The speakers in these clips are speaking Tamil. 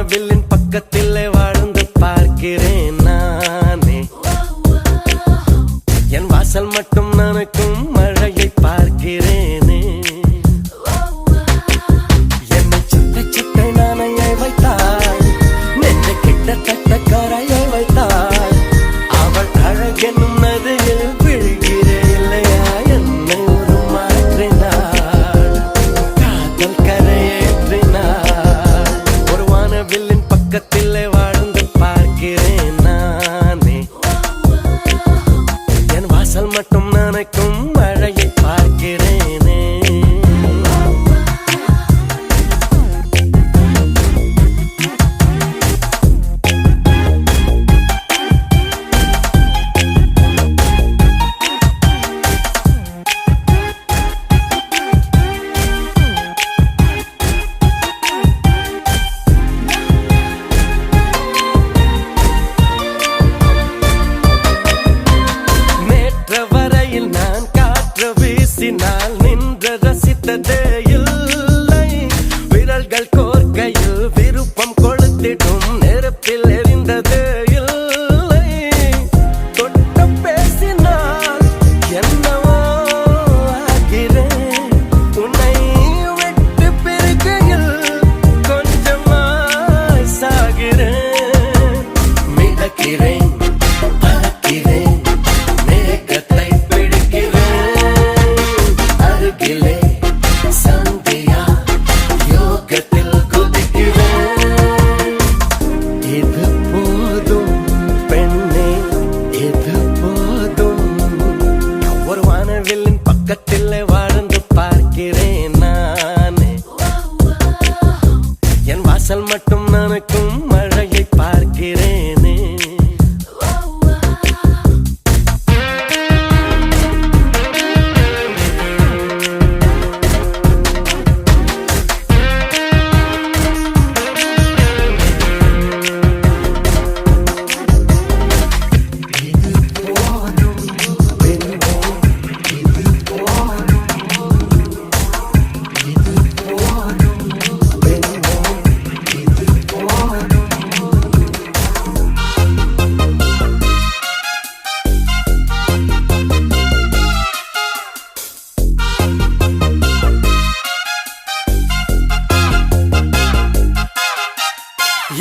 வில்லின் பக்கத்திலே வாழ்ந்து பார்க்கிறேன் நானே. என் வாசல் மட்டும் நனக்கும் மழையை பார்க்கிறேனே. என்னை சிட்ட சிட்டை நானையை வைத்தாள், நெஞ்சை கிட்டத்தட்ட கரையை வைத்தாள். அவள் அழகெனும் நதியில் விழுகிறே இல்லையா என்னை ஒரு மாற்றினாள், காதல் கரையேற்றினாள். வில்லின் பக்கத்திலே வாழ்ந்து பார்க்கிறேன் நானே. என் வாசல் மட்டும் நனைக்கும் மழையை பார்க்கிறேனே. நான் காற்று வீசினால் நின்று ரசித்ததே இல்லை. விரல்கள் கோர்க்கையில் விருப்பம் கொளுத்திடும் நெருப்பில் எரிந்ததே இல்லை. தொட்டு பேசினால் என்னவோ ஆகிறேன், உன்னை விட்டு பிரிக்கையில் கொஞ்சமாய் சாகிறேன். மிதக்கிறேன், பறக்கிறேன், மேகத்தை சந்தியா யோகத்தில் குதிக்கிறேன். இது போதும் பெண்ணே, இது போதும். ஒரு வானவில்லின் பக்கத்தில் வாழ்ந்து பார்க்கிறேன் நானே. என் வாசல் மட்டும் நனக்கும் மழையை பார்க்கிறேனே.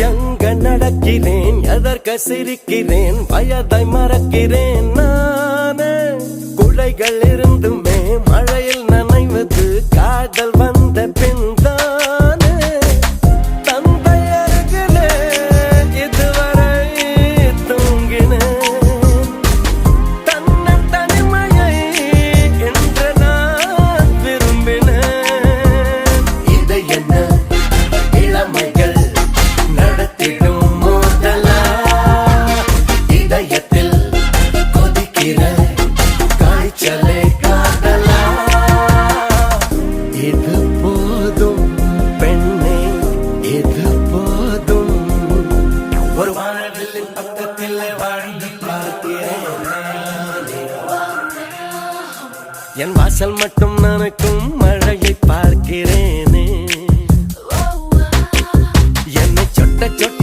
எங்க நடக்கிறேன், எதற்கு சிரிக்கிறேன், வயதை மறக்கிறேன் நானே. குழைகள் இருந்துமே மழையில் நனைவது காதல் வந்த பின் தானே. தந்தை அருகிலே இதுவரை தூங்கினேன், தன்னை தனிமையை என்று நான் விரும்பினேன். இதை என்ன இளமைகள் நடத்திடும் மோதலா, இதயத்தில் கொதிக்கிற காய்ச்சலே காதலா. இது போதும் பெண்ணே, இது போதும். ஒரு வானவில்லின் பக்கத்தில் வாழ்ந்து பார்க்கிறேன். என் வாசல் மட்டும் நனக்கும் மழையை பார்க்கிறேனே. என்னை சொட்ட சொட்ட